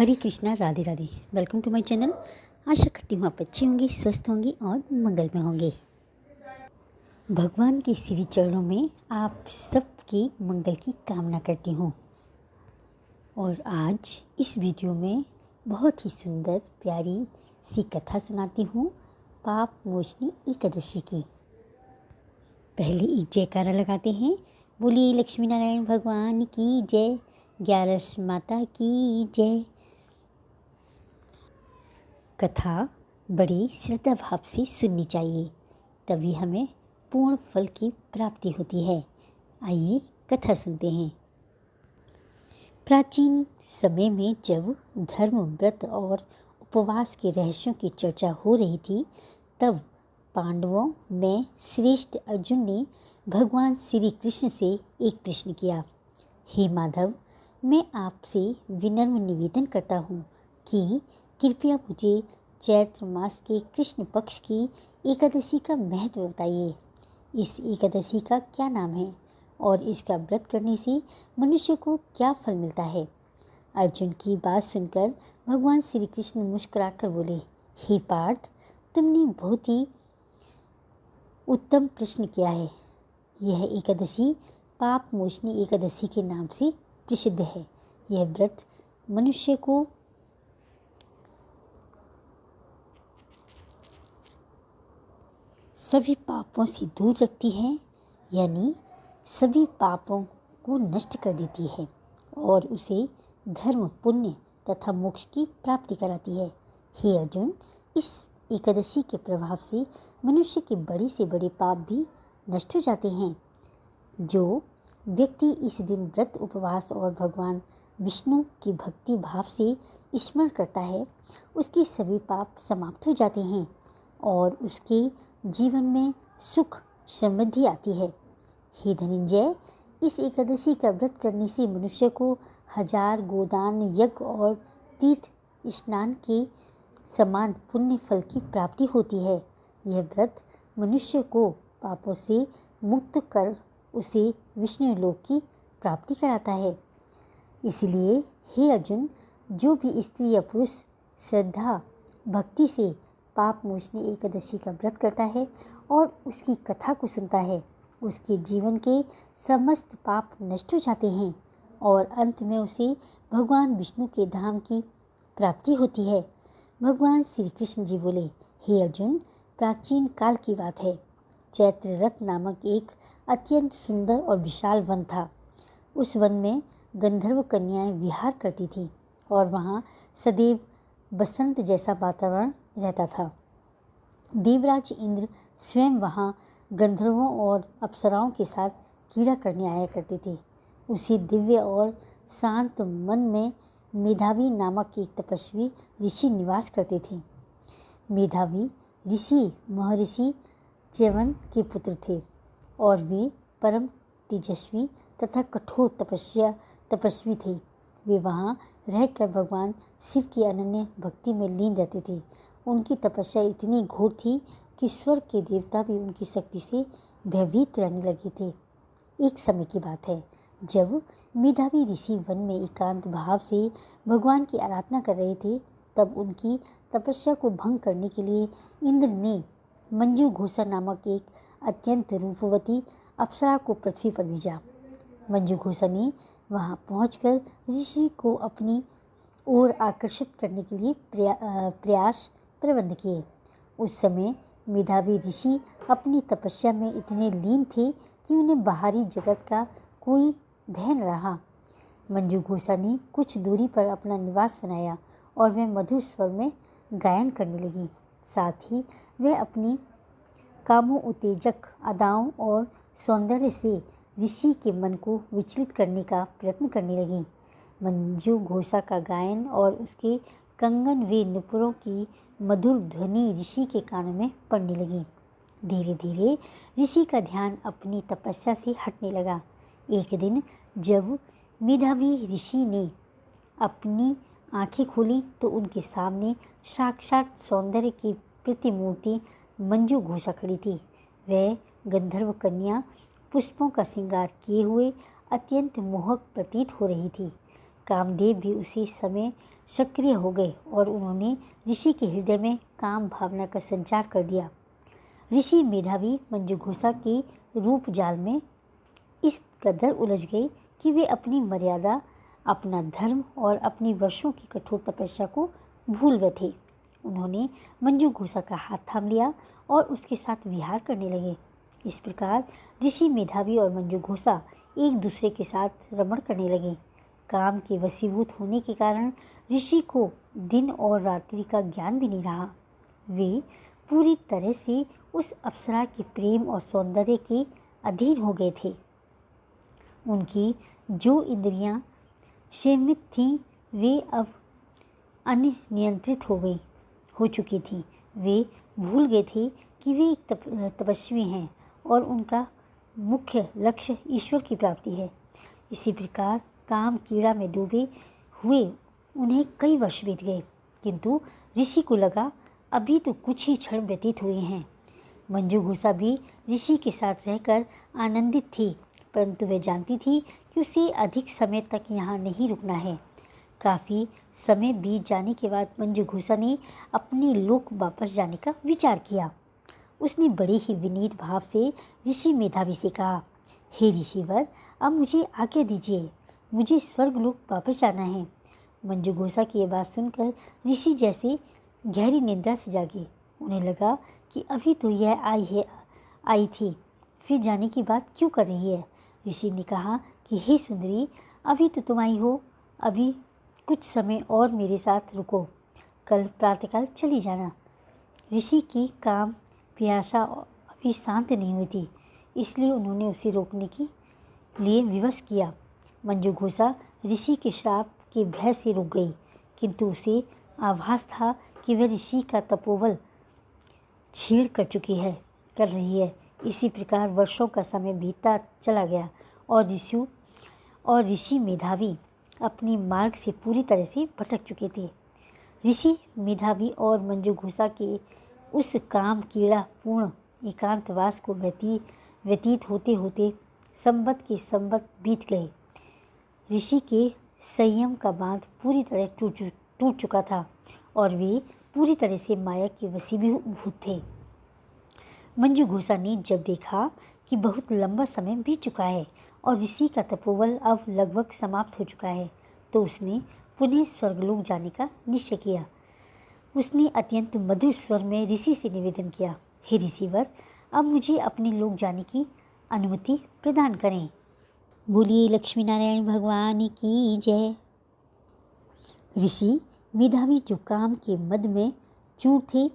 Hare Krishna, Radhe Radhe. Welcome to my channel. आशा करती हूँ आप अच्छे होंगे, स्वस्थ होंगे और मंगल में होंगे। भगवान के श्री चरणों में आप सबके मंगल की कामना करती हूँ। और आज इस वीडियो में बहुत ही सुंदर प्यारी सी कथा सुनाती हूँ पाप मोचनी एकादशी की। पहले एक जयकारा लगाते हैं। बोलिए लक्ष्मी नारायण भगवान की जय, ग्यारस माता की जय। कथा बड़ी श्रद्धा भाव से सुननी चाहिए, तभी हमें पूर्ण फल की प्राप्ति होती है। आइए कथा सुनते हैं। प्राचीन समय में जब धर्म, व्रत और उपवास के रहस्यों की चर्चा हो रही थी, तब पांडवों में श्रेष्ठ अर्जुन ने भगवान श्री कृष्ण से एक प्रश्न किया। हे माधव, मैं आपसे विनम्र निवेदन करता हूँ कि कृपया मुझे चैत्र मास के कृष्ण पक्ष की एकादशी का महत्व बताइए। इस एकादशी का क्या नाम है और इसका व्रत करने से मनुष्य को क्या फल मिलता है? अर्जुन की बात सुनकर भगवान श्री कृष्ण मुस्कुराकर बोले, हे पार्थ, तुमने बहुत ही उत्तम प्रश्न किया है। यह एकादशी पाप मोचनी एकादशी के नाम से प्रसिद्ध है। यह व्रत मनुष्य को सभी पापों से दूर रखती है, यानी सभी पापों को नष्ट कर देती है और उसे धर्म, पुण्य तथा मोक्ष की प्राप्ति कराती है। हे अर्जुन, इस एकादशी के प्रभाव से मनुष्य के बड़े से बड़े पाप भी नष्ट हो जाते हैं। जो व्यक्ति इस दिन व्रत, उपवास और भगवान विष्णु की भक्ति भाव से स्मरण करता है, उसके सभी पाप समाप्त हो जाते हैं और उसके जीवन में सुख समृद्धि आती है। हे धनंजय, इस एकादशी का व्रत करने से मनुष्य को 1000 गोदान, यज्ञ और तीर्थ स्नान के समान पुण्य फल की प्राप्ति होती है। यह व्रत मनुष्य को पापों से मुक्त कर उसे विष्णु लोक की प्राप्ति कराता है। इसलिए हे अर्जुन, जो भी स्त्री या पुरुष श्रद्धा भक्ति से पाप मोचनी एकादशी का व्रत करता है और उसकी कथा को सुनता है, उसके जीवन के समस्त पाप नष्ट हो जाते हैं और अंत में उसे भगवान विष्णु के धाम की प्राप्ति होती है। भगवान श्री कृष्ण जी बोले, हे अर्जुन, प्राचीन काल की बात है। चैत्र रथ नामक एक अत्यंत सुंदर और विशाल वन था। उस वन में गंधर्व कन्याएं विहार करती थीं और वहाँ सदैव बसंत जैसा वातावरण रहता था। देवराज इंद्र स्वयं वहाँ गंधर्वों और अप्सराओं के साथ क्रीड़ा करने आया करते थे। उसी दिव्य और शांत मन में मेधावी नामक एक तपस्वी ऋषि निवास करते थे। मेधावी ऋषि महर्षि च्यवन के पुत्र थे और वे परम तेजस्वी तथा कठोर तपस्वी थे। वे वहाँ रहकर भगवान शिव की अनन्य भक्ति में लीन रहते थे। उनकी तपस्या इतनी घोर थी कि स्वर्ग के देवता भी उनकी शक्ति से भयभीत रहने लगे थे। एक समय की बात है, जब मेधावी ऋषि वन में एकांत भाव से भगवान की आराधना कर रहे थे, तब उनकी तपस्या को भंग करने के लिए इंद्र ने मंजू घोषा नामक एक अत्यंत रूपवती अप्सरा को पृथ्वी पर भेजा। मंजू घोषा ने वहां पहुंचकर ऋषि को अपनी ओर आकर्षित करने के लिए प्रयास प्रबंध किए। उस समय मेधावी ऋषि अपनी तपस्या में इतने लीन थे कि उन्हें बाहरी जगत का कोई भय न रहा। मंजू घोषा ने कुछ दूरी पर अपना निवास बनाया और वह मधुर स्वर में गायन करने लगी। साथ ही वह अपनी कामों उत्तेजक अदाओं और सौंदर्य से ऋषि के मन को विचलित करने का प्रयत्न करने लगी। मंजू घोषा का गायन और उसके कंगन व नुपुरों की मधुर ध्वनि ऋषि के कानों में पड़ने लगी। धीरे धीरे ऋषि का ध्यान अपनी तपस्या से हटने लगा। एक दिन जब मेधावी ऋषि ने अपनी आंखें खोली तो उनके सामने साक्षात सौंदर्य की प्रतिमूर्ति मंजू घोषा खड़ी थी। वह गंधर्व कन्या पुष्पों का श्रृंगार किए हुए अत्यंत मोहक प्रतीत हो रही थी। कामदेव भी उसी समय सक्रिय हो गए और उन्होंने ऋषि के हृदय में काम भावना का संचार कर दिया। ऋषि मेधावी मंजुघोषा के रूप जाल में इस कदर उलझ गए कि वे अपनी मर्यादा, अपना धर्म और अपनी वर्षों की कठोर तपस्या को भूल बैठे। उन्होंने मंजुघोषा का हाथ थाम लिया और उसके साथ विहार करने लगे। इस प्रकार ऋषि मेधावी और मंजुघोषा एक दूसरे के साथ रमण करने लगे। काम के वशीभूत होने के कारण ऋषि को दिन और रात्रि का ज्ञान भी नहीं रहा। वे पूरी तरह से उस अप्सरा के प्रेम और सौंदर्य के अधीन हो गए थे। उनकी जो इंद्रियां सीमित थीं वे अब अनियंत्रित हो चुकी थीं। वे भूल गए थे कि वे एक तपस्वी हैं और उनका मुख्य लक्ष्य ईश्वर की प्राप्ति है। इसी प्रकार काम कीड़ा में डूबे हुए उन्हें कई वर्ष बीत गए, किंतु ऋषि को लगा अभी तो कुछ ही क्षण व्यतीत हुए हैं। मंजुघोषा भी ऋषि के साथ रहकर आनंदित थी, परंतु वह जानती थी कि उसे अधिक समय तक यहाँ नहीं रुकना है। काफ़ी समय बीत जाने के बाद मंजुघोषा ने अपने लोक वापस जाने का विचार किया। उसने बड़े ही विनीत भाव से ऋषि मेधावी से कहा, हे ऋषिवर, अब मुझे आज्ञा दीजिए, मुझे स्वर्गलोक वापस जाना है। मंजुघोषा की यह बात सुनकर ऋषि जैसे गहरी निद्रा से जागे। उन्हें लगा कि अभी तो यह आई थी, फिर जाने की बात क्यों कर रही है। ऋषि ने कहा कि हे सुंदरी, अभी तो तुम आई हो, अभी कुछ समय और मेरे साथ रुको, कल प्रातःकाल चली जाना। ऋषि की काम प्यासा अभी शांत नहीं हुई थी, इसलिए उन्होंने उसे रोकने के लिए विवश किया। मंजुघोषा ऋषि के श्राप के भय से रुक गई, किंतु उसे आभास था कि वह ऋषि का तपोबल छीड़ कर रही है। इसी प्रकार वर्षों का समय बीतता चला गया और ऋषि मेधावी अपने मार्ग से पूरी तरह से भटक चुके थे। ऋषि मेधावी और मंजुघोषा के उस काम कीड़ा पूर्ण एकांतवास को व्यतीत होते होते संवत के संवत बीत गए। ऋषि के संयम का बांध पूरी तरह टूट चुका था और वे पूरी तरह से माया के वशीभूत थे। मंजुघोषा ने जब देखा कि बहुत लंबा समय बीत चुका है और ऋषि का तपोबल अब लगभग समाप्त हो चुका है, तो उसने पुनः स्वर्गलोक जाने का निश्चय किया। उसने अत्यंत मधुर स्वर में ऋषि से निवेदन किया, हे ऋषिवर, अब मुझे अपने लोक जाने की अनुमति प्रदान करें। बोलिए लक्ष्मी नारायण भगवान की जय। ऋषि मेधावी जो काम के मद में चूर थे,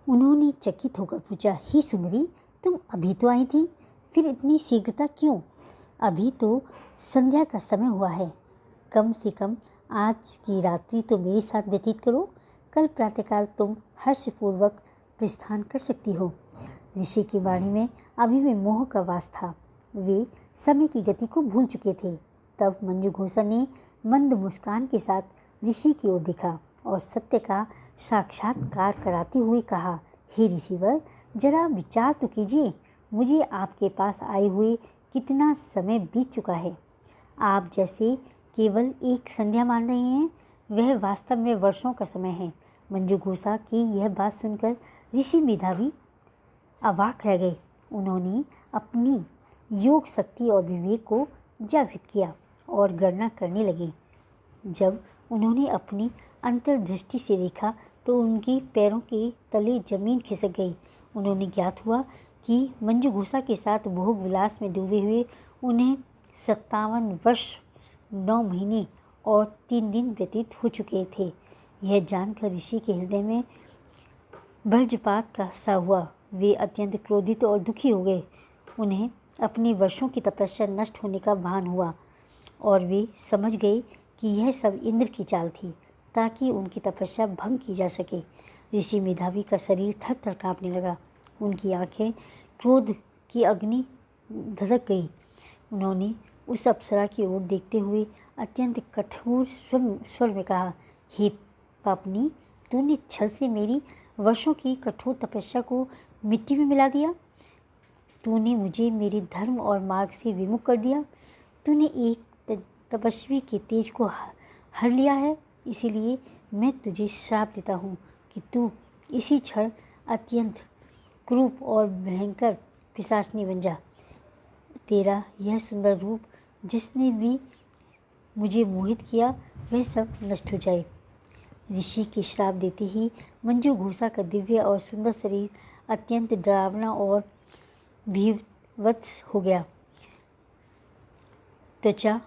उन्होंने चकित होकर पूछा, हे सुंदरी, तुम अभी तो आई थी, फिर इतनी शीघ्रता क्यों? अभी तो संध्या का समय हुआ है, कम से कम आज की रात्रि तो मेरे साथ व्यतीत करो, कल प्रातःकाल तुम हर्षपूर्वक प्रस्थान कर सकती हो। ऋषि की वाणी में अभी भी मोह का वास था। वे समय की गति को भूल चुके थे। तब मंजुघोषा ने मंद मुस्कान के साथ ऋषि की ओर देखा और सत्य का साक्षात्कार कराते हुए कहा, हे ऋषिवर, जरा विचार तो कीजिए, मुझे आपके पास आए हुए कितना समय बीत चुका है। आप जैसे केवल एक संध्या मान रहे हैं, वह वास्तव में वर्षों का समय है। मंजुघोषा की यह बात सुनकर ऋषि मेधावी अवाक रह गए। उन्होंने अपनी योग शक्ति और विवेक को जागृत किया और गणना करने लगे। जब उन्होंने अपनी अंतर्दृष्टि से देखा तो उनके पैरों के तले जमीन खिसक गई। उन्होंने ज्ञात हुआ कि मंजुघोषा के साथ भोग विलास में डूबे हुए उन्हें 57 वर्ष 9 महीने और 3 दिन व्यतीत हो चुके थे। यह जानकर ऋषि के हृदय में वज्रपात का सा हुआ। वे अत्यंत क्रोधित और दुखी हो गए। उन्हें अपने वर्षों की तपस्या नष्ट होने का भान हुआ और वे समझ गए कि यह सब इंद्र की चाल थी ताकि उनकी तपस्या भंग की जा सके। ऋषि मेधावी का शरीर थर थर काँपने लगा। उनकी आंखें क्रोध की अग्नि धधक गई। उन्होंने उस अप्सरा की ओर देखते हुए अत्यंत कठोर स्वर में कहा, हे पापनी, तूने छल से मेरी वर्षों की कठोर तपस्या को मिट्टी में मिला दिया। तूने मुझे मेरे धर्म और मार्ग से विमुख कर दिया। तूने एक तपस्वी के तेज को हर लिया है, इसीलिए मैं तुझे श्राप देता हूँ कि तू इसी क्षण अत्यंत क्रूर और भयंकर पिशाचनी बन जा। तेरा यह सुंदर रूप जिसने भी मुझे मोहित किया वह सब नष्ट हो जाए। ऋषि के श्राप देते ही मंजुघोषा का दिव्य और सुंदर शरीर अत्यंत डरावना और भीभत्स हो गया। त्वचा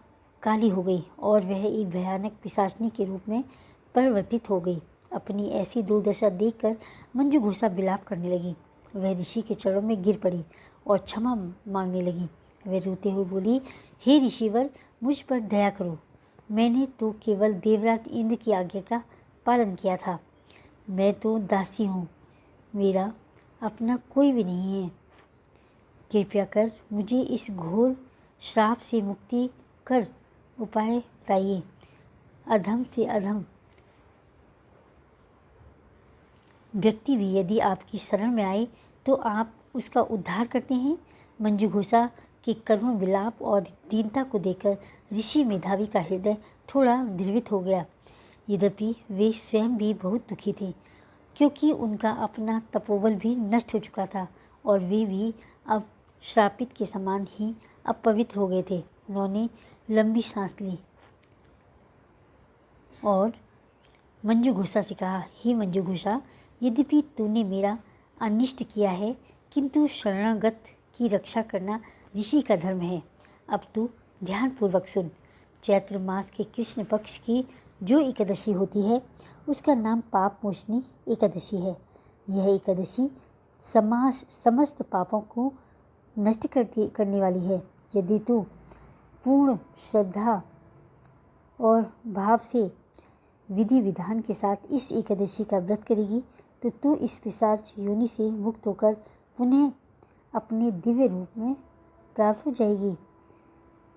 काली हो गई और वह एक भयानक पिशाचनी के रूप में परिवर्तित हो गई। अपनी ऐसी दुर्दशा देखकर मंजुघोषा विलाप करने लगी। वह ऋषि के चरणों में गिर पड़ी और क्षमा मांगने लगी। वह रोते हुए बोली, हे ऋषिवर, मुझ पर दया करो। मैंने तो केवल देवराज इंद्र की आज्ञा का पालन किया था। मैं तो दासी हूँ, मेरा अपना कोई भी नहीं है। कृपया कर मुझे इस घोर श्राप से मुक्ति कर उपाय बताइए। अधम से अधम व्यक्ति भी यदि आपकी शरण में आए तो आप उसका उद्धार करते हैं। मंजुघोषा के करुण विलाप और दीनता को देखकर ऋषि मेधावी का हृदय थोड़ा द्रवित हो गया। यद्यपि वे स्वयं भी बहुत दुखी थे, क्योंकि उनका अपना तपोबल भी नष्ट हो चुका था और वे भी अब श्रापित के समान ही अपवित्र हो गए थे। उन्होंने लंबी सांस ली और मंजुघोषा से कहा, हे मंजुघोषा, यद्यपि तूने मेरा अनिष्ट किया है, किंतु शरणागत की रक्षा करना ऋषि का धर्म है। अब तू ध्यानपूर्वक सुन। चैत्र मास के कृष्ण पक्ष की जो एकादशी होती है उसका नाम पाप मोचनी एकादशी है। यह एकादशी समस्त पापों को नष्ट करने वाली है। यदि तू पूर्ण श्रद्धा और भाव से विधि विधान के साथ इस एकादशी का व्रत करेगी तो तू इस पिशाच योनि से मुक्त होकर पुनः अपने दिव्य रूप में प्राप्त हो जाएगी।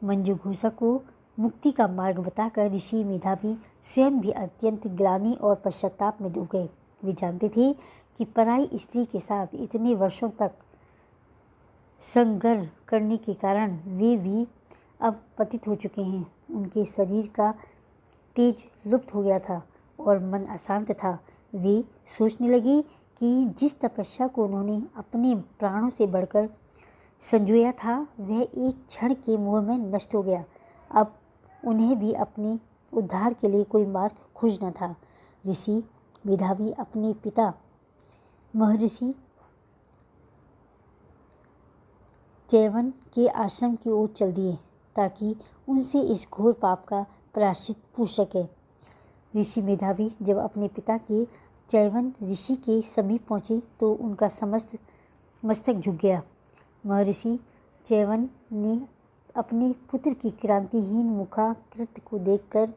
मंजुघोषा को मुक्ति का मार्ग बताकर ऋषि मेधावी स्वयं भी अत्यंत ग्लानि और पश्चाताप में डूब गए। वे जानते थे कि पराई स्त्री के साथ इतने वर्षों तक संघर्ष करने के कारण वे भी अब पतित हो चुके हैं। उनके शरीर का तेज लुप्त हो गया था और मन अशांत था। वे सोचने लगे कि जिस तपस्या को उन्होंने अपने प्राणों से बढ़कर संजोया था वह एक क्षण के मोह में नष्ट हो गया। अब उन्हें भी अपने उद्धार के लिए कोई मार्ग खोजना था। ऋषि मेधावी अपने पिता महर्षि च्यवन के आश्रम की ओर चल दिए ताकि उनसे इस घोर पाप का प्रायश्चित पूछ सके। ऋषि मेधावी जब अपने पिता के च्यवन ऋषि के समीप पहुँचे तो उनका समस्त मस्तक झुक गया। महर्षि च्यवन ने अपने पुत्र की क्रांतिहीन मुखाकृति को देखकर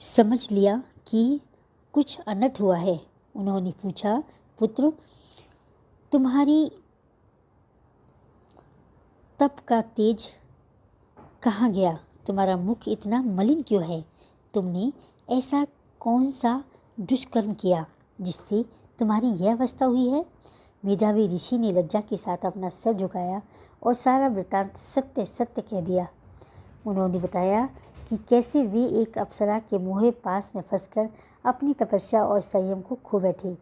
समझ लिया कि कुछ अनर्थ हुआ है। उन्होंने पूछा, पुत्र, तुम्हारी तप का तेज कहाँ गया? तुम्हारा मुख इतना मलिन क्यों है? तुमने ऐसा कौन सा दुष्कर्म किया जिससे तुम्हारी यह अवस्था हुई है? मेधावी ऋषि ने लज्जा के साथ अपना सर झुकाया और सारा वृत्तांत सत्य सत्य कह दिया। उन्होंने बताया कि कैसे वे एक अप्सरा के मोहे पास में फंसकर अपनी तपस्या और संयम को खो बैठे।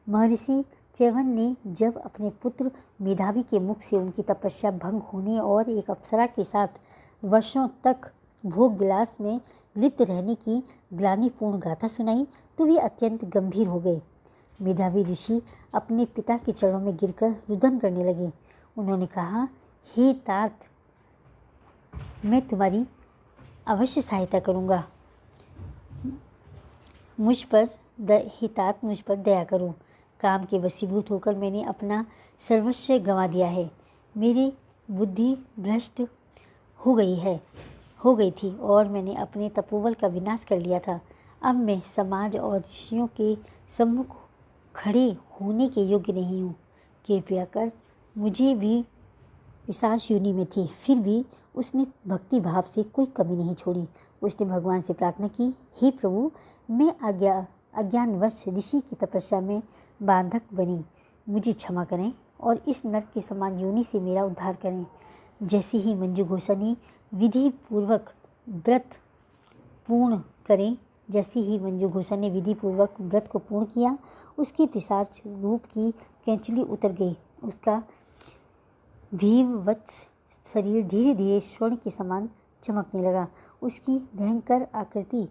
महर्षि च्यवन ने जब अपने पुत्र मेधावी के मुख से उनकी तपस्या भंग होने और एक अप्सरा के साथ वर्षों तक भोग विलास में लिप्त रहने की ग्लानिपूर्ण गाथा सुनाई तो वे अत्यंत गंभीर हो गए। मेधावी ऋषि अपने पिता के चरणों में गिरकर रुदन करने लगे। उन्होंने कहा, हे तात, मैं तुम्हारी अवश्य सहायता करूँगा। मुझ पर दया करो। काम के वशीभूत होकर मैंने अपना सर्वस्व गंवा दिया है। मेरी बुद्धि भ्रष्ट हो गई थी और मैंने अपने तपोबल का विनाश कर लिया था। अब मैं समाज और ऋषियों के सम्मुख खड़े होने के योग्य नहीं हूँ। कृपया कर मुझे भी पिशाच योनि में थी, फिर भी उसने भक्ति भाव से कोई कमी नहीं छोड़ी। उसने भगवान से प्रार्थना की, हे प्रभु, मैं अज्ञानवश ऋषि की तपस्या में बांधक बनी, मुझे क्षमा करें और इस नरक के समान योनि से मेरा उद्धार करें। जैसे ही मंजुघोषा ने विधि पूर्वक व्रत पूर्ण करें। जैसे ही मंजू घोषा ने विधि पूर्वक व्रत को पूर्ण किया, उसके पिशाच रूप की कैंचली उतर गई। उसका भीमवत शरीर धीरे धीरे स्वर्ण के समान चमकने लगा। उसकी भयंकर आकृति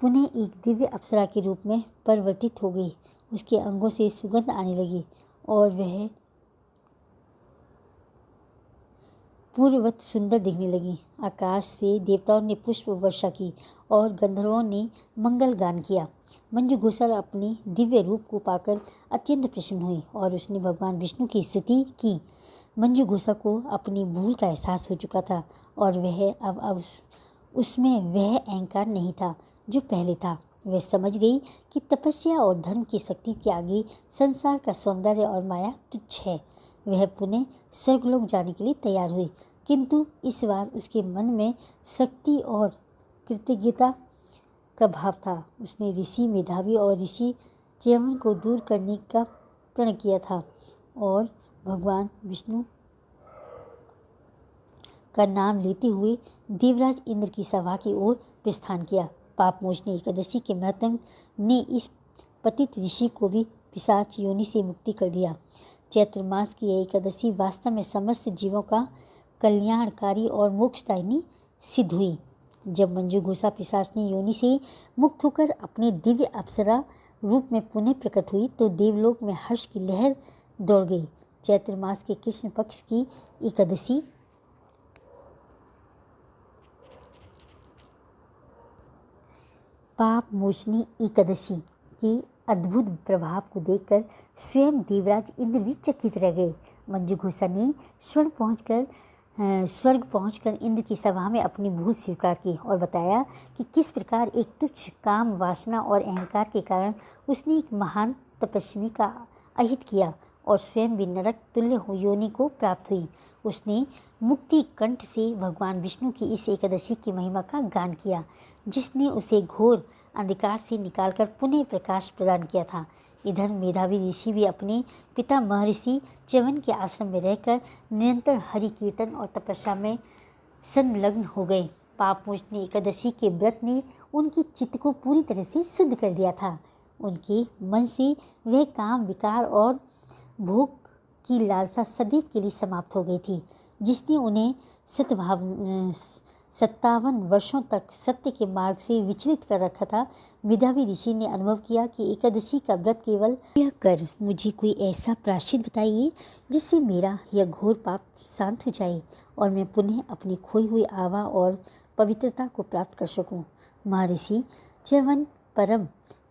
पुनः एक दिव्य अप्सरा के रूप में परिवर्तित हो गई। उसके अंगों से सुगंध आने लगी और वह पूर्ववत सुंदर दिखने लगी। आकाश से देवताओं ने पुष्प वर्षा की और गंधर्वों ने मंगल गान किया। मंजू घोषा अपने दिव्य रूप को पाकर अत्यंत प्रसन्न हुई और उसने भगवान विष्णु की स्तुति की। मंजू घोषा को अपनी भूल का एहसास हो चुका था और वह अब उसमें वह अहंकार नहीं था जो पहले था। वह समझ गई कि तपस्या और धर्म की शक्ति के आगे संसार का सौंदर्य और माया तुच्छ है। वह पुनः स्वर्गलोक जाने के लिए तैयार हुई, किंतु इस बार उसके मन में शक्ति और कृतज्ञता का भाव था। उसने ऋषि मेधावी और ऋषि च्यवन को दूर करने का प्रण किया था और भगवान विष्णु का नाम लेते हुए देवराज इंद्र की सभा की ओर प्रस्थान किया। पापमोचनी एकादशी के महत्व ने इस पतित ऋषि को भी पिशाच योनि से मुक्ति कर दिया। चैत्र मास की यह एकादशी वास्तव में समस्त जीवों का कल्याणकारी और मोक्षदायिनी सिद्ध हुई। जब मंजू घोषा पिशाचनी योनि से मुक्त होकर अपने दिव्य अप्सरा रूप में पुनः प्रकट हुई तो देवलोक में हर्ष की लहर दौड़ गई। चैत्र मास के कृष्ण पक्ष की एकादशी पापमोचनी एकादशी के अद्भुत प्रभाव को देखकर स्वयं देवराज इंद्र भी चकित रह गए। मंजू घोषा ने स्वर्ग पहुंचकर इंद्र की सभा में अपनी भूल स्वीकार की और बताया कि किस प्रकार एक तुच्छ काम वासना और अहंकार के कारण उसने एक महान तपस्वी का अहित किया और स्वयं भी नरक तुल्य योनि को प्राप्त हुई। उसने मुक्ति कंठ से भगवान विष्णु की इस एकादशी की महिमा का गान किया, जिसने उसे घोर अंधकार से निकालकर पुनः प्रकाश प्रदान किया था। इधर मेधावी ऋषि भी अपने पिता महर्षि च्यवन के आश्रम में रहकर निरंतर हरि कीर्तन और तपस्या में संलग्न हो गए। पापमोचनी एकादशी के व्रत ने उनकी चित्त को पूरी तरह से शुद्ध कर दिया था। उनके मन से वह काम विकार और भोग की लालसा सदैव के लिए समाप्त हो गई थी, जिसने उन्हें 57 वर्षों तक सत्य के मार्ग से विचलित कर रखा था। मेधावी ऋषि ने अनुभव किया कि एकादशी का व्रत केवल यह कर मुझे कोई ऐसा प्रायश्चित बताइए जिससे मेरा यह घोर पाप शांत हो जाए और मैं पुनः अपनी खोई हुई आभा और पवित्रता को प्राप्त कर सकूं। महर्षि च्यवन परम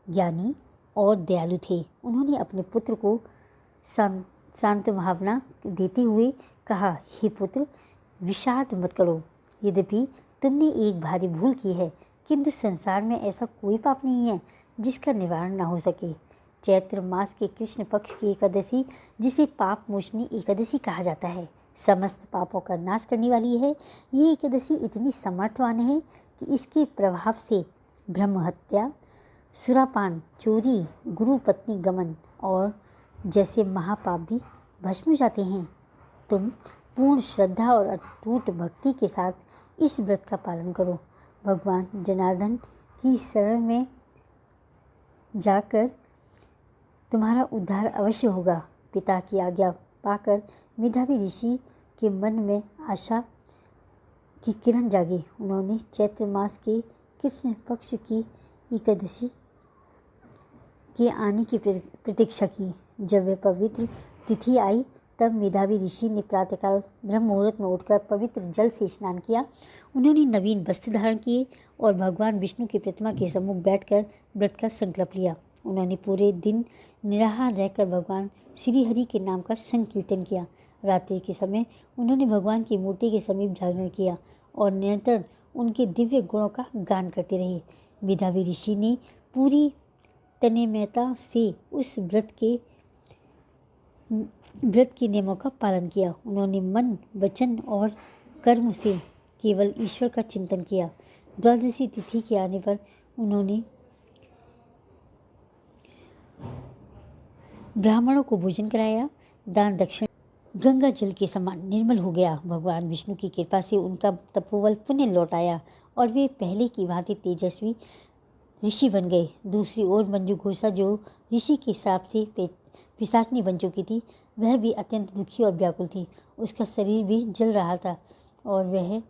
ज्ञानी और दयालु थे। उन्होंने अपने पुत्र को शांत भावना देते हुए कहा, हे पुत्र, विषाद मत करो। यद्यपि तुमने एक भारी भूल की है, किंतु संसार में ऐसा कोई पाप नहीं है जिसका निवारण न हो सके। चैत्र मास के कृष्ण पक्ष की एकादशी, जिसे पापमोचनी एकादशी कहा जाता है, समस्त पापों का नाश करने वाली है। ये एकादशी इतनी समर्थवान है कि इसके प्रभाव से ब्रह्महत्या, सुरापान, चोरी, गुरु पत्नी गमन और जैसे महापाप भी भस्म हो जाते हैं। तुम पूर्ण श्रद्धा और अटूट भक्ति के साथ इस व्रत का पालन करो। भगवान जनार्दन की शरण में जाकर तुम्हारा उद्धार अवश्य होगा। पिता की आज्ञा पाकर मेधावी ऋषि के मन में आशा की किरण जागी। उन्होंने चैत्र मास के कृष्ण पक्ष की एकादशी के आने की प्रतीक्षा की। जब वह पवित्र तिथि आई तब मेधावी ऋषि ने प्रातःकाल ब्रह्म मुहूर्त में उठकर पवित्र जल से स्नान किया। उन्होंने नवीन वस्त्र धारण किए और भगवान विष्णु की प्रतिमा के सम्मुख बैठकर व्रत का संकल्प लिया। उन्होंने पूरे दिन निराहार रहकर भगवान श्री हरि के नाम का संकीर्तन किया। रात्रि के समय उन्होंने भगवान की मूर्ति के समीप जागरण किया और निरंतर उनके दिव्य गुणों का गान करते रहे। मेधावी ऋषि ने पूरी तन्मयता से उस व्रत के नियमों का पालन किया। उन्होंने मन, वचन और कर्म से केवल ईश्वर का चिंतन किया। द्वादशी तिथि के आने पर उन्होंने ब्राह्मणों को भोजन कराया, दान दक्षिण गंगा जल के समान निर्मल हो गया। भगवान विष्णु की कृपा से उनका तपोबल पुनः लौट आया और वे पहले की भांति तेजस्वी ऋषि बन गए। दूसरी ओर मंजू घोषा, जो ऋषि के हिसाब से पिशाचनी बन चुकी थी, वह भी अत्यंत दुखी और व्याकुल थी। उसका शरीर भी जल रहा था और वह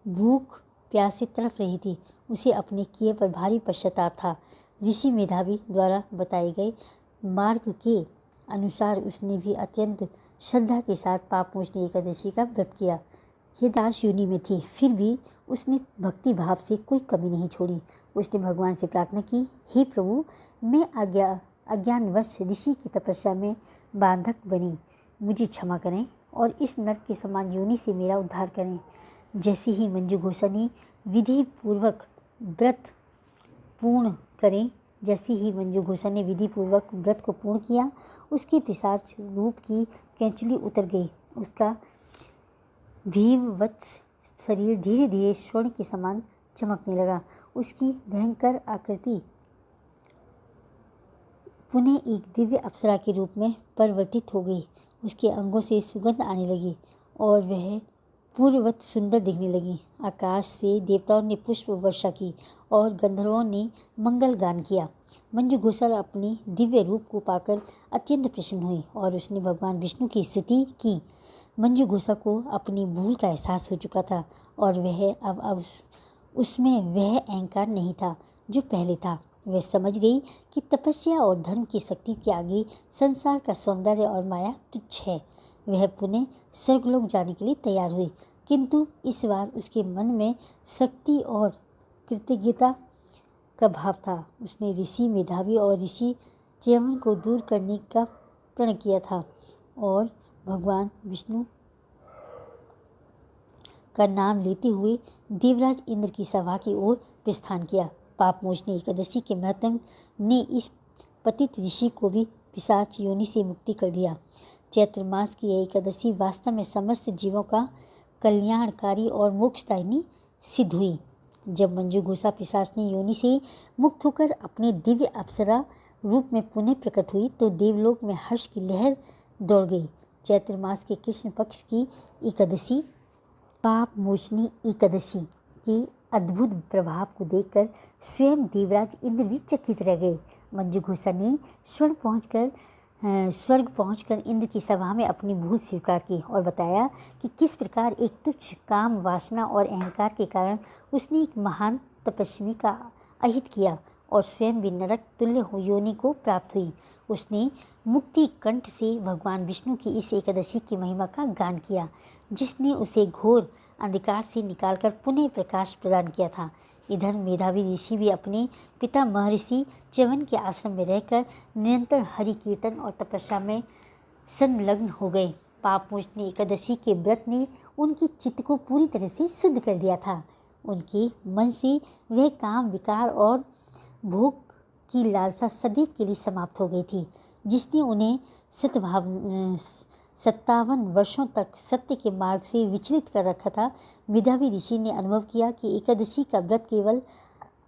भूख प्यास से तड़प रही थी। उसे अपने किए पर भारी पश्चाताप था। ऋषि मेधावी द्वारा बताए गए मार्ग के अनुसार उसने भी अत्यंत श्रद्धा के साथ पापमोचनी एकादशी का व्रत किया। ये दास योनि में थी, फिर भी उसने भक्ति भाव से कोई कमी नहीं छोड़ी। उसने भगवान से प्रार्थना की, हे प्रभु, मैं अज्ञानवश ऋषि की तपस्या में बाधक बनी, मुझे क्षमा करें और इस नरक के समान योनि से मेरा उद्धार करें। जैसे ही मंजू घोषा ने विधि पूर्वक व्रत को पूर्ण किया, उसके पिशाच रूप की कैंचली उतर गई। उसका भीमवत शरीर धीरे धीरे स्वर्ण के समान चमकने लगा। उसकी भयंकर आकृति पुनः एक दिव्य अप्सरा के रूप में परिवर्तित हो गई। उसके अंगों से सुगंध आने लगी और वह पूर्ववत सुंदर दिखने लगी। आकाश से देवताओं ने पुष्प वर्षा की और गंधर्वों ने मंगल गान किया। मंजू घोषा अपने दिव्य रूप को पाकर अत्यंत प्रसन्न हुई और उसने भगवान विष्णु की स्तुति की। मंजू घोषा को अपनी भूल का एहसास हो चुका था और वह अब उसमें वह अहंकार नहीं था जो पहले था। वह समझ गई कि तपस्या और धर्म की शक्ति के आगे संसार का सौंदर्य और माया तुच्छ है। वह पुनः स्वर्गलोक जाने के लिए तैयार हुई, किंतु इस बार उसके मन में शक्ति और कृतज्ञता का भाव था। उसने ऋषि मेधावी और ऋषि च्यवन को दूर करने का प्रण किया था और भगवान विष्णु का नाम लेते हुए देवराज इंद्र की सभा की ओर प्रस्थान किया। पापमोचनी एकादशी के महत्व ने इस पतित ऋषि को भी पिशाच योनि से मुक्ति कर दिया। चैत्र मास की यह एकादशी वास्तव में समस्त जीवों का कल्याणकारी और मोक्षदायिनी सिद्ध हुई। जब मंजू घोषा पिशाचनी योनि से मुक्त होकर अपने दिव्य अप्सरा रूप में पुनः प्रकट हुई तो देवलोक में हर्ष की लहर दौड़ गई। चैत्र मास के कृष्ण पक्ष की एकादशी पापमोचनी एकादशी के अद्भुत प्रभाव को देखकर स्वयं देवराज इंद्र भी चकित रह गए। मंजू घोषा ने स्वर्ग पहुंचकर इंद्र की सभा में अपनी भूल स्वीकार की और बताया कि किस प्रकार एक तुच्छ काम वासना और अहंकार के कारण उसने एक महान तपस्वी का अहित किया और स्वयं भी नरक तुल्य योनि को प्राप्त हुई। उसने मुक्ति कंठ से भगवान विष्णु की इस एकादशी की महिमा का गान किया, जिसने उसे घोर अंधकार से निकालकर पुनः प्रकाश प्रदान किया था। इधर मेधावी ऋषि भी अपने पिता महर्षि च्यवन के आश्रम में रहकर निरंतर हरि कीर्तन और तपस्या में संलग्न हो गए। पापमोचनी एकादशी के व्रत ने उनके चित्त को पूरी तरह से शुद्ध कर दिया था। उनके मन से वह काम विकार और भोग की लालसा सदैव के लिए समाप्त हो गई थी, जिसने उन्हें 57 वर्षों तक सत्य के मार्ग से विचलित कर रखा था। मेधावी ऋषि ने अनुभव किया कि एकादशी का व्रत केवल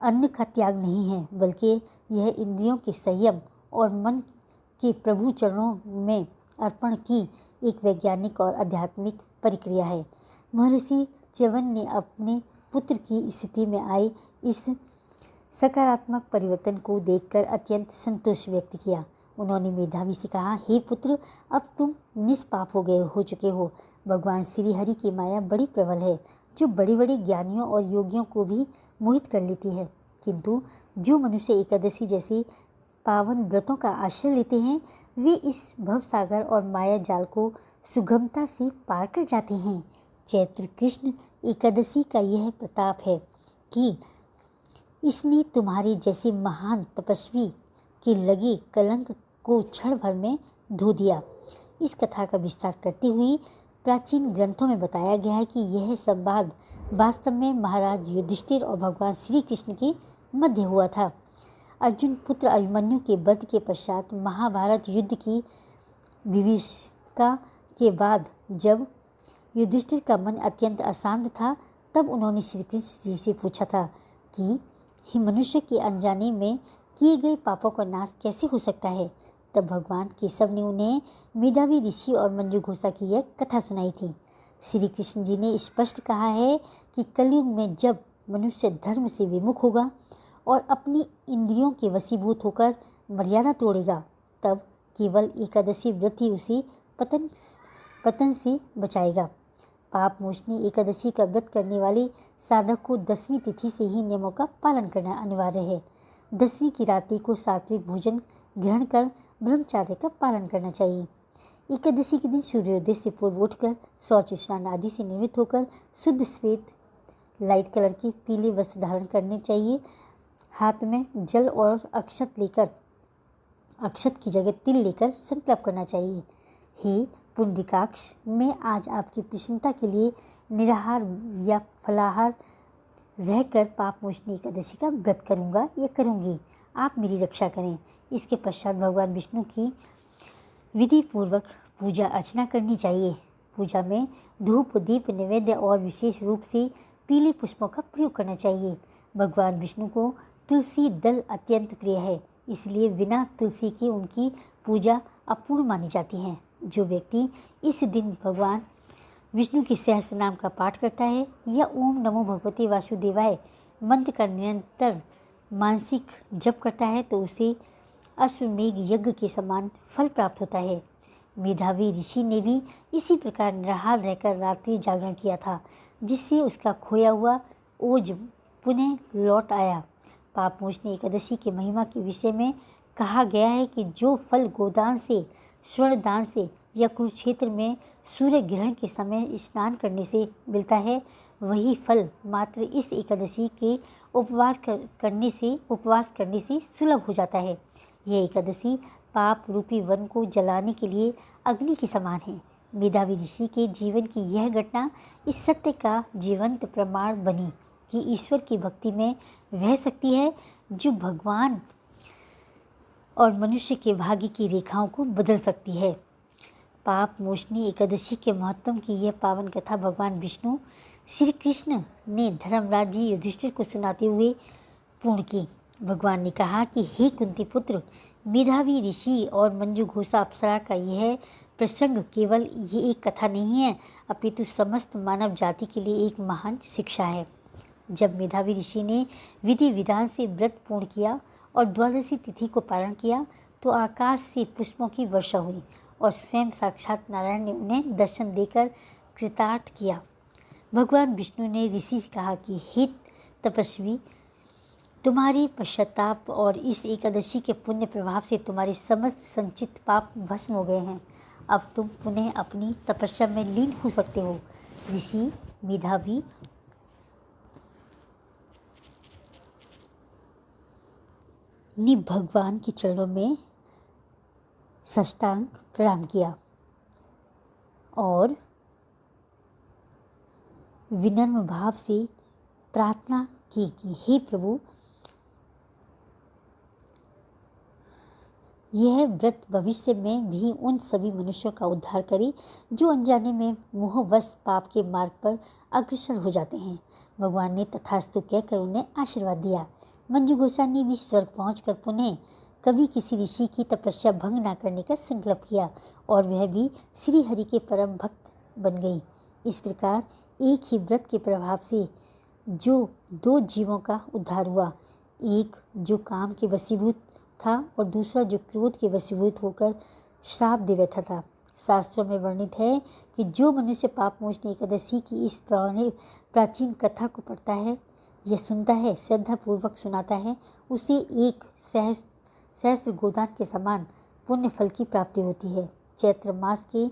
अन्न का त्याग नहीं है, बल्कि यह इंद्रियों के संयम और मन के प्रभु चरणों में अर्पण की एक वैज्ञानिक और आध्यात्मिक प्रक्रिया है। महर्षि च्यवन ने अपने पुत्र की स्थिति में आए इस सकारात्मक परिवर्तन को देखकर अत्यंत संतोष व्यक्त किया। उन्होंने मेधावी से कहा, हे पुत्र, अब तुम निष्पाप हो चुके हो। भगवान श्री हरि की माया बड़ी प्रबल है, जो बड़े बड़े ज्ञानियों और योगियों को भी मोहित कर लेती है, किंतु जो मनुष्य एकादशी जैसे पावन व्रतों का आश्रय लेते हैं, वे इस भवसागर और माया जाल को सुगमता से पार कर जाते हैं। चैत्र कृष्ण एकादशी का यह प्रताप है कि इसने तुम्हारे जैसे महान तपस्वी के लगे कलंक को क्षण भर में धो दिया। इस कथा का विस्तार करते हुए प्राचीन ग्रंथों में बताया गया है कि यह संवाद वास्तव में महाराज युधिष्ठिर और भगवान श्री कृष्ण के मध्य हुआ था। अर्जुन पुत्र अभिमन्यु के वध के पश्चात महाभारत युद्ध की विभीषिका के बाद जब युधिष्ठिर का मन अत्यंत अशांत था, तब उन्होंने श्री कृष्ण जी से पूछा था कि मनुष्य के अनजाने में किए गए पापों का नाश कैसे हो सकता है। तब भगवान केशव ने उन्हें मेधावी ऋषि और मंजू घोषा की यह कथा सुनाई थी। श्री कृष्ण जी ने स्पष्ट कहा है कि कलयुग में जब मनुष्य धर्म से विमुख होगा और अपनी इंद्रियों के वशीभूत होकर मर्यादा तोड़ेगा, तब केवल एकादशी व्रत ही उसे पतन से बचाएगा। पाप मोचनी एकादशी का व्रत करने वाले साधक को 10वीं तिथि से ही नियमों का पालन करना अनिवार्य है। 10वीं की रात्रि को सात्विक भोजन ग्रहण कर ब्रह्मचार्य का पालन करना चाहिए। एकादशी के दिन सूर्योदय से पूर्व उठकर शौच स्नान आदि से निवृत्त होकर शुद्ध श्वेत लाइट कलर के पीले वस्त्र धारण करने चाहिए। हाथ में जल और अक्षत की जगह तिल लेकर संकल्प करना चाहिए। हे पुंडरीकाक्ष, मैं आज आपकी प्रसन्नता के लिए निराहार या फलाहार रहकर पाप मोचनी एकादशी का व्रत करूँगा या करूँगी। आप मेरी रक्षा करें। इसके पश्चात भगवान विष्णु की विधि पूर्वक पूजा अर्चना करनी चाहिए। पूजा में धूप दीप नैवेद्य और विशेष रूप से पीले पुष्पों का प्रयोग करना चाहिए। भगवान विष्णु को तुलसी दल अत्यंत प्रिय है, इसलिए बिना तुलसी के उनकी पूजा अपूर्ण मानी जाती है। जो व्यक्ति इस दिन भगवान विष्णु के सहस्त्र नाम का पाठ करता है या ओम नमो भगवते वासुदेवाय मंत्र का निरंतर मानसिक जप करता है तो उसे अश्वमेघ यज्ञ के समान फल प्राप्त होता है। मेधावी ऋषि ने भी इसी प्रकार निराहार रहकर रात्रि जागरण किया था, जिससे उसका खोया हुआ ओज पुनः लौट आया। पाप मोचनी एकादशी की महिमा के विषय में कहा गया है कि जो फल गोदान से, स्वर्ण दान से या कुरुक्षेत्र में सूर्य ग्रहण के समय स्नान करने से मिलता है, वही फल मात्र इस एकादशी के उपवास करने से सुलभ हो जाता है। यह एकादशी पाप रूपी वन को जलाने के लिए अग्नि के समान है। मेधावी ऋषि के जीवन की यह घटना इस सत्य का जीवंत प्रमाण बनी कि ईश्वर की भक्ति में वह शक्ति है जो भगवान और मनुष्य के भाग्य की रेखाओं को बदल सकती है। पाप मोचनी एकादशी के महत्व की यह पावन कथा भगवान विष्णु श्री कृष्ण ने धर्मराज जी युधिष्ठिर को सुनाते हुए पूर्ण की। भगवान ने कहा कि हे कुंती पुत्र, मेधावी ऋषि और मंजू घोषा अप्सरा का यह प्रसंग केवल ये एक कथा नहीं है, अपितु समस्त मानव जाति के लिए एक महान शिक्षा है। जब मेधावी ऋषि ने विधि विधान से व्रत पूर्ण किया और द्वादशी तिथि को पारण किया तो आकाश से पुष्पों की वर्षा हुई और स्वयं साक्षात नारायण ने उन्हें दर्शन देकर कृतार्थ किया। भगवान विष्णु ने ऋषि से कहा कि हे तपस्वी, तुम्हारे पश्चाताप और इस एकादशी के पुण्य प्रभाव से तुम्हारे समस्त संचित पाप भस्म हो गए हैं। अब तुम पुनः अपनी तपस्या में लीन हो सकते हो। ऋषि मेधावी ने भगवान के चरणों में साष्टांग प्रणाम किया और विनम्र भाव से प्रार्थना की कि हे प्रभु, यह व्रत भविष्य में भी उन सभी मनुष्यों का उद्धार करे जो अनजाने में मोहवश पाप के मार्ग पर अग्रसर हो जाते हैं। भगवान ने तथास्तु कहकर उन्हें आशीर्वाद दिया। मंजू घोषा ने भी स्वर्ग पहुंचकर पुनः कभी किसी ऋषि की तपस्या भंग न करने का संकल्प किया और वह भी श्री हरि के परम भक्त बन गई। इस प्रकार एक ही व्रत के प्रभाव से जो दो जीवों का उद्धार हुआ, एक जो काम के वशीभूत था और दूसरा जो क्रोध के वशीभूत होकर श्राप दे बैठा था। शास्त्रों में वर्णित है कि जो मनुष्य पाप मोचनी एकादशी की इस प्राचीन कथा को पढ़ता है या सुनता है, श्रद्धापूर्वक सुनाता है, उसे एक सहस्त्र गोदान के समान पुण्य फल की प्राप्ति होती है। चैत्र मास के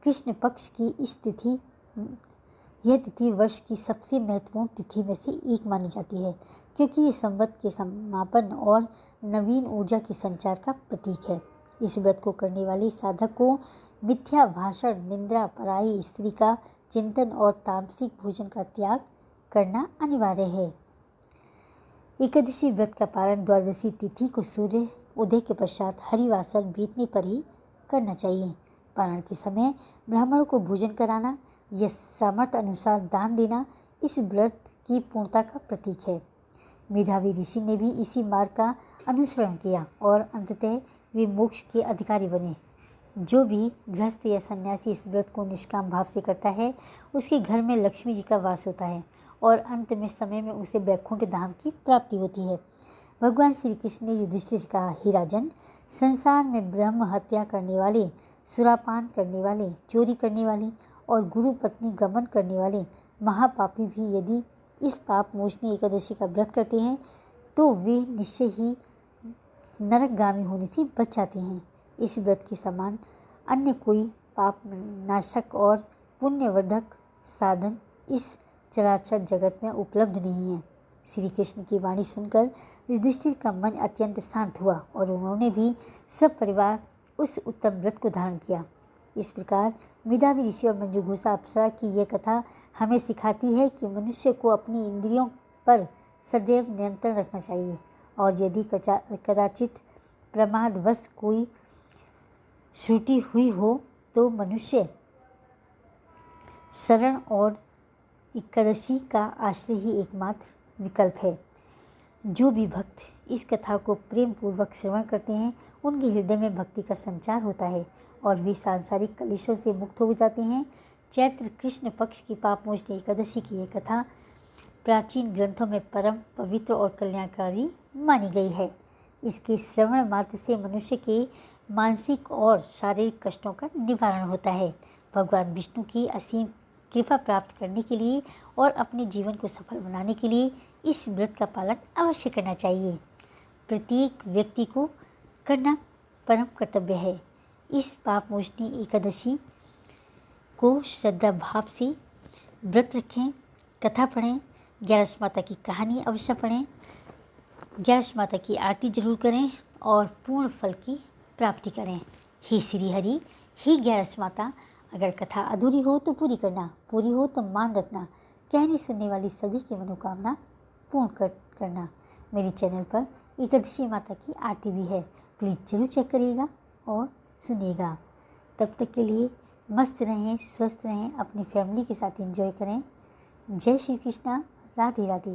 कृष्ण पक्ष की यह तिथि वर्ष की सबसे महत्वपूर्ण तिथि में से एक मानी जाती है, क्योंकि ये संवत के समापन और नवीन ऊर्जा के संचार का प्रतीक है। इस व्रत को करने वाले साधक को मिथ्या भाषण, निंदा, पराई स्त्री का चिंतन और तामसिक भोजन का त्याग करना अनिवार्य है। एकादशी व्रत का पारण द्वादशी तिथि को सूर्य उदय के पश्चात हरिवासर बीतने पर ही करना चाहिए। पारण के समय ब्राह्मणों को भोजन कराना या सामर्थ्य अनुसार दान देना इस व्रत की पूर्णता का प्रतीक है। मेधावी ऋषि ने भी इसी मार्ग का अनुसरण किया और अंततः वे मोक्ष के अधिकारी बने। जो भी गृहस्थ या सन्यासी इस व्रत को निष्काम भाव से करता है उसके घर में लक्ष्मी जी का वास होता है और अंत में समय में उसे वैकुंठ धाम की प्राप्ति होती है। भगवान श्री कृष्ण ने युधिष्ठिर से कहा, हे राजन, संसार में ब्रह्म हत्या करने वाले, सुरापान करने वाले, चोरी करने वाले और गुरु पत्नी गमन करने वाले महापापी भी यदि इस पाप मोचनी एकादशी का व्रत करते हैं तो वे निश्चय ही नरकगामी होने से बच जाते हैं। इस व्रत के समान अन्य कोई पाप नाशक और पुण्यवर्धक साधन इस चराचर जगत में उपलब्ध नहीं है। श्री कृष्ण की वाणी सुनकर युधिष्ठिर का मन अत्यंत शांत हुआ और उन्होंने भी सब परिवार उस उत्तम व्रत को धारण किया। इस प्रकार मेधावी ऋषि और मंजुघोषा अप्सरा की यह कथा हमें सिखाती है कि मनुष्य को अपनी इंद्रियों पर सदैव नियंत्रण रखना चाहिए और यदि कदाचित प्रमादवश कोई त्रुटि हुई हो तो मनुष्य शरण और एकादशी का आश्रय ही एकमात्र विकल्प है। जो भी भक्त इस कथा को प्रेम पूर्वक श्रवण करते हैं उनके हृदय में भक्ति का संचार होता है और वे सांसारिक कलेशों से मुक्त हो जाते हैं। चैत्र कृष्ण पक्ष की पापमोचनी एकादशी की यह कथा प्राचीन ग्रंथों में परम पवित्र और कल्याणकारी मानी गई है। इसके श्रवण मात्र से मनुष्य के मानसिक और शारीरिक कष्टों का निवारण होता है। भगवान विष्णु की असीम कृपा प्राप्त करने के लिए और अपने जीवन को सफल बनाने के लिए इस व्रत का पालन अवश्य करना चाहिए। प्रत्येक व्यक्ति को करना परम कर्तव्य है। इस पापमोचनी एकादशी को श्रद्धा भाव से व्रत रखें, कथा पढ़ें, ग्यारस माता की कहानी अवश्य पढ़ें, ग्यारस माता की आरती जरूर करें और पूर्ण फल की प्राप्ति करें। हे श्री हरि, हे ग्यारस माता, अगर कथा अधूरी हो तो पूरी करना, पूरी हो तो मान रखना, कहने सुनने वाली सभी की मनोकामना पूर्ण करना। मेरे चैनल पर एकादशी माता की आरती भी है, प्लीज़ ज़रूर चेक करिएगा और सुनिएगा। तब तक के लिए मस्त रहें, स्वस्थ रहें, अपनी फैमिली के साथ एंजॉय करें। जय श्री कृष्णा, राधे राधे।